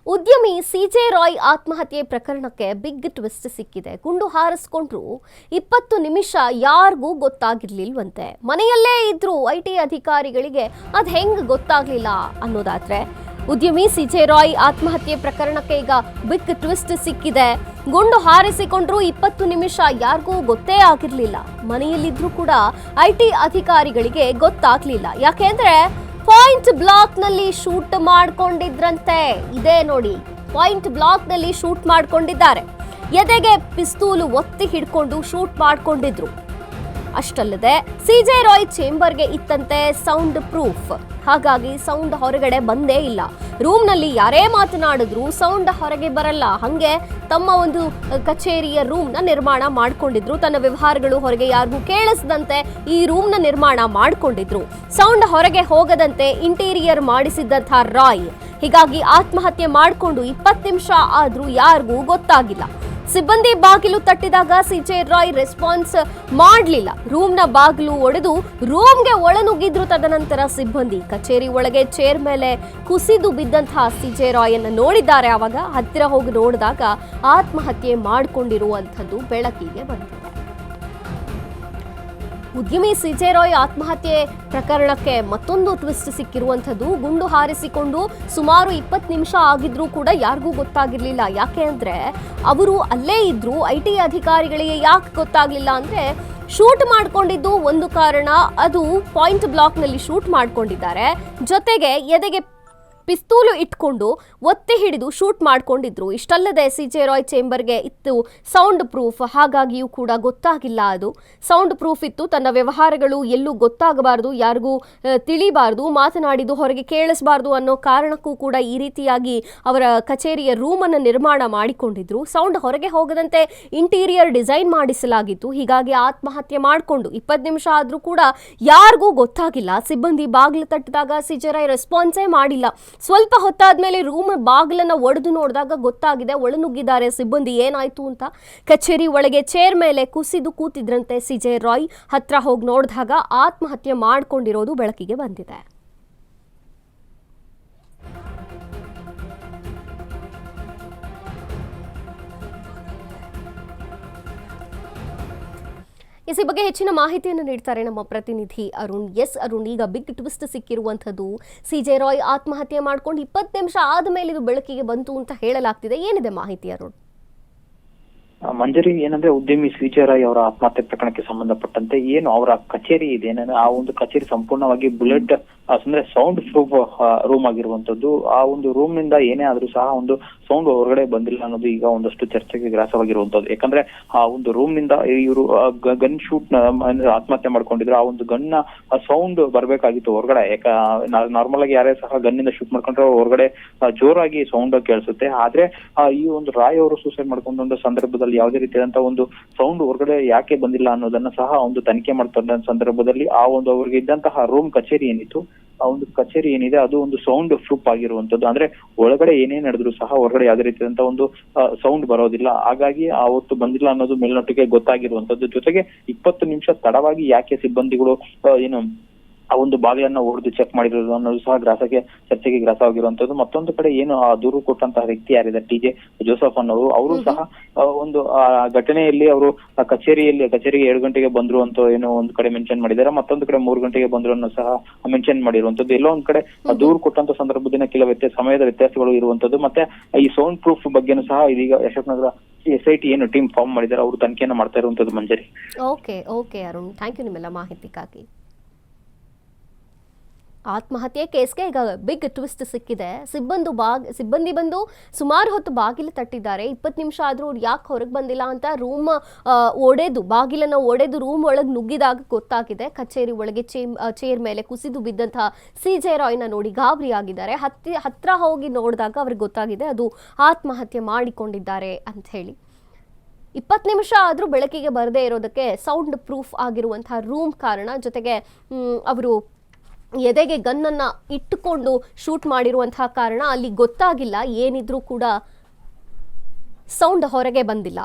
ಉದ್ಯಮಿ ಸಿಜೆ ರಾಯ್ ಆತ್ಮಹತ್ಯೆ ಪ್ರಕರಣಕ್ಕೆ ಬಿಗ್ ಟ್ವಿಸ್ಟ್ ಸಿಕ್ಕಿದೆ. ಗುಂಡು ಹಾರಿಸಿಕೊಂಡ್ರು 20 ನಿಮಿಷ ಯಾರಿಗೂ ಗೊತ್ತಾಗಿರ್ಲಿಲ್ವಂತೆ. ಮನೆಯಲ್ಲೇ ಇದ್ರು ಐಟಿ ಅಧಿಕಾರಿಗಳಿಗೆ ಅದ್ ಹೆಂಗ್ ಗೊತ್ತಾಗ್ಲಿಲ್ಲ ಅನ್ನೋದಾದ್ರೆ, ಉದ್ಯಮಿ ಸಿಜೆ ರಾಯ್ ಆತ್ಮಹತ್ಯೆ ಪ್ರಕರಣಕ್ಕೆ ಈಗ ಬಿಗ್ ಟ್ವಿಸ್ಟ್ ಸಿಕ್ಕಿದೆ. ಗುಂಡು ಹಾರಿಸಿಕೊಂಡ್ರು 20 ನಿಮಿಷ ಯಾರಿಗೂ ಗೊತ್ತೇ ಆಗಿರ್ಲಿಲ್ಲ. ಮನೆಯಲ್ಲಿದ್ರು ಕೂಡ ಐಟಿ ಅಧಿಕಾರಿಗಳಿಗೆ ಗೊತ್ತಾಗ್ಲಿಲ್ಲ. ಯಾಕೆಂದ್ರೆ ಪಾಯಿಂಟ್ ಬ್ಲಾಕ್ ನಲ್ಲಿ ಶೂಟ್ ಮಾಡ್ಕೊಂಡಿದ್ರಂತೆ. ಇದೇ ನೋಡಿ, ಪಾಯಿಂಟ್ ಬ್ಲಾಕ್ ನಲ್ಲಿ ಶೂಟ್ ಮಾಡ್ಕೊಂಡಿದ್ದಾರೆ. ಎದೆಗೆ ಪಿಸ್ತೂಲು ಒತ್ತಿ ಹಿಡ್ಕೊಂಡು ಶೂಟ್ ಮಾಡ್ಕೊಂಡಿದ್ರು. ಅಷ್ಟಲ್ಲದೆ ಸಿಜೆ ರಾಯ್ ಚೇಂಬರ್ಗೆ ಇತ್ತಂತೆ ಸೌಂಡ್ ಪ್ರೂಫ್. ಹಾಗಾಗಿ ಸೌಂಡ್ ಹೊರಗಡೆ ಬಂದೇ ಇಲ್ಲ. ರೂಮ್ ನಲ್ಲಿ ಯಾರೇ ಮಾತನಾಡಿದ್ರು ಸೌಂಡ್ ಹೊರಗೆ ಬರಲ್ಲ. ಹಂಗೆ ತಮ್ಮ ಒಂದು ಕಚೇರಿಯ ರೂಮ್ ನ ನಿರ್ಮಾಣ ಮಾಡ್ಕೊಂಡಿದ್ರು. ತನ್ನ ವ್ಯವಹಾರಗಳು ಹೊರಗೆ ಯಾರಿಗೂ ಕೇಳಿಸದಂತೆ ಈ ರೂಮ್ ನ ನಿರ್ಮಾಣ ಮಾಡ್ಕೊಂಡಿದ್ರು. ಸೌಂಡ್ ಹೊರಗೆ ಹೋಗದಂತೆ ಇಂಟೀರಿಯರ್ ಮಾಡಿಸಿದ್ದಂಥ ರಾಯ್ ಹೀಗಾಗಿ ಆತ್ಮಹತ್ಯೆ ಮಾಡಿಕೊಂಡು 20 ನಿಮಿಷ ಆದ್ರೂ ಯಾರಿಗೂ ಗೊತ್ತಾಗಿಲ್ಲ. ಸಿಬ್ಬಂದಿ ಬಾಗಿಲು ತಟ್ಟಿದಾಗ ಸಿಜೆ ರಾಯ್ ರೆಸ್ಪಾನ್ಸ್ ಮಾಡಲಿಲ್ಲ. ರೂಮ್ನ ಬಾಗಿಲು ಒಡೆದು ರೂಮ್ಗೆ ಒಳನುಗ್ಗಿದ್ರು. ತದನಂತರ ಸಿಬ್ಬಂದಿ ಕಚೇರಿ ಒಳಗೆ ಚೇರ್ ಮೇಲೆ ಕುಸಿದು ಬಿದ್ದಂತಹ ಸಿಜೆ ರಾಯ್ ಅನ್ನು ನೋಡಿದ್ದಾರೆ. ಆವಾಗ ಹತ್ತಿರ ಹೋಗಿ ನೋಡಿದಾಗ ಆತ್ಮಹತ್ಯೆ ಮಾಡಿಕೊಂಡಿರುವಂಥದ್ದು ಬೆಳಕಿಗೆ ಬಂದಿದೆ. ಉದ್ಯಮಿ ಸಿಜೆ ರಾಯ್ ಆತ್ಮಹತ್ಯೆ ಪ್ರಕರಣಕ್ಕೆ ಮತ್ತೊಂದು ಟ್ವಿಸ್ಟ್ ಸಿಕ್ಕಿರುವಂಥದ್ದು. ಗುಂಡು ಹಾರಿಸಿಕೊಂಡು ಸುಮಾರು 20 ನಿಮಿಷ ಆಗಿದ್ರೂ ಕೂಡ ಯಾರಿಗೂ ಗೊತ್ತಾಗಿರ್ಲಿಲ್ಲ. ಯಾಕೆ ಅಂದ್ರೆ ಅವರು ಅಲ್ಲೇ ಇದ್ರು. ಐಟಿ ಅಧಿಕಾರಿಗಳಿಗೆ ಯಾಕೆ ಗೊತ್ತಾಗ್ಲಿಲ್ಲ ಅಂದ್ರೆ, ಶೂಟ್ ಮಾಡ್ಕೊಂಡಿದ್ದು ಒಂದು ಕಾರಣ, ಅದು ಪಾಯಿಂಟ್ ಬ್ಲಾಕ್ ನಲ್ಲಿ ಶೂಟ್ ಮಾಡ್ಕೊಂಡಿದ್ದಾರೆ. ಜೊತೆಗೆ ಎದೆಗೆ ಪಿಸ್ತೂಲು ಇಟ್ಕೊಂಡು ಒತ್ತಿ ಹಿಡಿದು ಶೂಟ್ ಮಾಡ್ಕೊಂಡಿದ್ರು. ಇಷ್ಟಲ್ಲದೆ ಸಿಜೆ ರಾಯ್ ಚೇಂಬರ್ಗೆ ಇತ್ತು ಸೌಂಡ್ ಪ್ರೂಫ್. ಹಾಗಾಗಿಯೂ ಕೂಡ ಗೊತ್ತಾಗಿಲ್ಲ. ಅದು ಸೌಂಡ್ ಪ್ರೂಫ್ ಇತ್ತು. ತನ್ನ ವ್ಯವಹಾರಗಳು ಎಲ್ಲೂ ಗೊತ್ತಾಗಬಾರ್ದು, ಯಾರಿಗೂ ತಿಳಿಬಾರ್ದು, ಮಾತನಾಡಿದ್ದು ಹೊರಗೆ ಕೇಳಿಸಬಾರ್ದು ಅನ್ನೋ ಕಾರಣಕ್ಕೂ ಕೂಡ ಈ ರೀತಿಯಾಗಿ ಅವರ ಕಚೇರಿಯ ರೂಮನ್ನು ನಿರ್ಮಾಣ ಮಾಡಿಕೊಂಡಿದ್ರು. ಸೌಂಡ್ ಹೊರಗೆ ಹೋಗದಂತೆ ಇಂಟೀರಿಯರ್ ಡಿಸೈನ್ ಮಾಡಿಸಲಾಗಿತ್ತು. ಹೀಗಾಗಿ ಆತ್ಮಹತ್ಯೆ ಮಾಡಿಕೊಂಡು 20 ನಿಮಿಷ ಆದರೂ ಕೂಡ ಯಾರಿಗೂ ಗೊತ್ತಾಗಿಲ್ಲ. ಸಿಬ್ಬಂದಿ ಬಾಗಿಲು ತಟ್ಟಿದಾಗ ಸಿಜೆ ರಾಯ್ ರೆಸ್ಪಾನ್ಸೇ ಮಾಡಿಲ್ಲ. ಸ್ವಲ್ಪ ಹೊತ್ತಾದ್ಮೇಲೆ ರೂಮ್ ಬಾಗಿಲನ್ನ ಒಡೆದು ನೋಡಿದಾಗ ಗೊತ್ತಾಗಿದೆ, ಒಳನುಗ್ಗಿದ್ದಾರೆ ಸಿಬ್ಬಂದಿ. ಏನಾಯ್ತು ಅಂತ ಕಚೇರಿ ಒಳಗೆ ಚೇರ್ ಮೇಲೆ ಕುಸಿದು ಕೂತಿದ್ರಂತೆ ಸಿಜೆ ರಾಯ್. ಹತ್ರ ಹೋಗಿ ನೋಡಿದಾಗ ಆತ್ಮಹತ್ಯೆ ಮಾಡಿಕೊಂಡಿರೋದು ಬೆಳಕಿಗೆ ಬಂದಿದೆ. ಈ ಬಗ್ಗೆ ಹೆಚ್ಚಿನ ಮಾಹಿತಿಯನ್ನು ನೀಡ್ತಾರೆ ನಮ್ಮ ಪ್ರತಿನಿಧಿ ಅರುಣ್. ಅರುಣ್, ಈಗ ಬಿಗ್ ಟ್ವಿಸ್ಟ್ ಸಿಕ್ಕಿರುವಂಥದ್ದು, ಸಿಜೆ ರಾಯ್ ಆತ್ಮಹತ್ಯೆ ಮಾಡ್ಕೊಂಡು 20 ನಿಮಿಷ ಆದ್ಮೇಲೆ ಇದು ಬೆಳಕಿಗೆ ಬಂತು ಅಂತ ಹೇಳಲಾಗ್ತಿದೆ. ಏನಿದೆ ಮಾಹಿತಿ ಅರುಣ್? ಮಂಜರಿ, ಏನಂದ್ರೆ ಉದ್ಯಮಿ ಸಿಜೆ ರಾಯ್ ಅವರ ಆತ್ಮಹತ್ಯೆ ಪ್ರಕರಣಕ್ಕೆ ಸಂಬಂಧಪಟ್ಟಂತೆ ಏನು ಅವರ ಕಚೇರಿ ಇದೆ, ಆ ಒಂದು ಕಚೇರಿ ಸಂಪೂರ್ಣವಾಗಿ ಬುಲೆಟ್ ಅಂದ್ರೆ ಸೌಂಡ್ ಪ್ರೂಫ್ ರೂಮ್ ಆಗಿರುವಂತದ್ದು. ಆ ಒಂದು ರೂಮ್ ನಿಂದ ಏನೇ ಆದ್ರೂ ಸಹ ಒಂದು ಸೌಂಡ್ ಹೊರಗಡೆ ಬಂದಿಲ್ಲ ಅನ್ನೋದು ಈಗ ಒಂದಷ್ಟು ಚರ್ಚೆಗೆ ಗ್ರಾಸವಾಗಿರುವಂತದ್ದು. ಯಾಕಂದ್ರೆ ಆ ಒಂದು ರೂಮ್ ನಿಂದ ಇವರು ಗನ್ ಶೂಟ್ ಆತ್ಮಹತ್ಯೆ ಮಾಡ್ಕೊಂಡಿದ್ರು. ಆ ಒಂದು ಗನ್ ಸೌಂಡ್ ಬರ್ಬೇಕಾಗಿತ್ತು ಹೊರಗಡೆ. ನಾರ್ಮಲ್ ಆಗಿ ಯಾರೇ ಸಹ ಗನ್ ನಿಂದ ಶೂಟ್ ಮಾಡ್ಕೊಂಡ್ರೆ ಹೊರಗಡೆ ಜೋರಾಗಿ ಸೌಂಡ್ ಕೇಳಿಸುತ್ತೆ. ಆದ್ರೆ ಈ ಒಂದು ರಾಯ್ ಅವರು ಸೂಸೈಡ್ ಮಾಡ್ಕೊಂಡ ಸಂದರ್ಭದಲ್ಲಿ ಯಾವುದೇ ರೀತಿಯಾದಂತ ಒಂದು ಸೌಂಡ್ ಹೊರಗಡೆ ಯಾಕೆ ಬಂದಿಲ್ಲ ಅನ್ನೋದನ್ನ ಸಹ ಒಂದು ತನಿಖೆ ಮಾಡ್ಕೊಂಡ ಸಂದರ್ಭದಲ್ಲಿ ಆ ಒಂದು ಅವ್ರಿಗೆ ಇದ್ದಂತಹ ರೂಮ್ ಕಚೇರಿ ಏನಿತ್ತು, ಆ ಒಂದು ಕಚೇರಿ ಏನಿದೆ ಅದು ಒಂದು ಸೌಂಡ್ ಪ್ರೂಫ್ ಆಗಿರುವಂತದ್ದು. ಅಂದ್ರೆ ಒಳಗಡೆ ಏನೇ ನಡೆದ್ರು ಸಹ ಹೊರಗಡೆ ಯಾವುದೇ ರೀತಿಯಾದಂತ ಒಂದು ಸೌಂಡ್ ಬರೋದಿಲ್ಲ. ಹಾಗಾಗಿ ಆವತ್ತು ಬಂದಿಲ್ಲ ಅನ್ನೋದು ಮೇಲ್ನೋಟಕ್ಕೆ ಗೊತ್ತಾಗಿರುವಂತದ್ದು. ಜೊತೆಗೆ 20 ನಿಮಿಷ ತಡವಾಗಿ ಯಾಕೆ ಸಿಬ್ಬಂದಿಗಳು ಏನು ಆ ಒಂದು ಬಾಗಿಲನ್ನ ಹೊಡೆದು ಚೆಕ್ ಮಾಡಿರೋದು ಅನ್ನೋದು ಸಹ ಚರ್ಚೆಗೆ ಗ್ರಾಸವಾಗಿರುವಂತದ್ದು. ಮತ್ತೊಂದು ಕಡೆ ಏನು ಆ ದೂರು ಕೊಟ್ಟಂತಹ ವ್ಯಕ್ತಿ ಯಾರಿದೆ, ಟಿಜೆ ಜೋಸೆಫ್ ಅನ್ನೋರು, ಅವರು ಸಹ ಒಂದು ಘಟನೆಯಲ್ಲಿ ಅವರು ಕಚೇರಿಗೆ 7 ಗಂಟೆಗೆ ಬಂದ್ರು ಅಂತ ಏನೋ ಒಂದು ಕಡೆ ಮೆನ್ಷನ್ ಮಾಡಿದ್ದಾರೆ. ಮತ್ತೊಂದು ಕಡೆ 3 ಗಂಟೆಗೆ ಬಂದ್ರು ಅನ್ನೋ ಸಹ ಮೆನ್ಷನ್ ಮಾಡಿರುವಂತದ್ದು. ಎಲ್ಲೋ ಒಂದ್ ಕಡೆ ದೂರು ಕೊಟ್ಟಂತ ಸಂದರ್ಭದಿಂದ ಕೆಲವು ಸಮಯದ ವ್ಯತ್ಯಾಸಗಳು ಇರುವಂತದ್ದು. ಮತ್ತೆ ಈ ಸೌಂಡ್ ಪ್ರೂಫ್ ಬಗ್ಗೆನೂ ಸಹ ಇದೀಗ ಯಶವಂತನಗರ SIT ಏನು ಟೀಮ್ ಫಾರ್ಮ್ ಮಾಡಿದ್ದಾರೆ, ಅವರು ತನಿಖೆಯನ್ನು ಮಾಡ್ತಾ ಇರುವಂತದ್ದು. ಮಂಜರಿ, ಓಕೆ ಅರುಣ್, ಥ್ಯಾಂಕ್ ಯು ನಿಮ್ಮೆಲ್ಲ ಮಾಹಿತಿಗಾಗಿ. ಆತ್ಮಹತ್ಯೆ ಕೇಸ್ಗೆ ಈಗ ಬಿಗ್ ಟ್ವಿಸ್ಟ್ ಸಿಕ್ಕಿದೆ. ಸಿಬ್ಬಂದಿ ಬಂದು ಸುಮಾರು ಹೊತ್ತು ಬಾಗಿಲು ತಟ್ಟಿದ್ದಾರೆ. 20 ನಿಮಿಷ ಆದ್ರೂ ಅವ್ರು ಯಾಕೆ ಹೊರಗೆ ಬಂದಿಲ್ಲ ಅಂತ ಬಾಗಿಲನ್ನು ಒಡೆದು ರೂಮ್ ಒಳಗೆ ನುಗ್ಗಿದಾಗ ಗೊತ್ತಾಗಿದೆ. ಕಚೇರಿ ಒಳಗೆ ಚೇರ್ ಮೇಲೆ ಕುಸಿದು ಬಿದ್ದಂತಹ ಸಿಜೆ ರಾಯ್ನ ನೋಡಿ ಗಾಬರಿ ಆಗಿದ್ದಾರೆ. ಹತ್ರ ಹೋಗಿ ನೋಡಿದಾಗ ಅವ್ರಿಗೆ ಗೊತ್ತಾಗಿದೆ ಅದು ಆತ್ಮಹತ್ಯೆ ಮಾಡಿಕೊಂಡಿದ್ದಾರೆ ಅಂತ ಹೇಳಿ. 20 ನಿಮಿಷ ಆದ್ರೂ ಬೆಳಕಿಗೆ ಬರದೇ ಇರೋದಕ್ಕೆ ಸೌಂಡ್ ಪ್ರೂಫ್ ಆಗಿರುವಂತಹ ರೂಮ್ ಕಾರಣ. ಜೊತೆಗೆ ಅವರು ಎದೆಗೆ ಗನ್ನನ್ನು ಇಟ್ಟುಕೊಂಡು ಶೂಟ್ ಮಾಡಿರುವಂತಹ ಕಾರಣ ಅಲ್ಲಿ ಗೊತ್ತಾಗಿಲ್ಲ. ಏನಿದ್ರೂ ಕೂಡ ಸೌಂಡ್ ಹೊರಗೆ ಬಂದಿಲ್ಲ.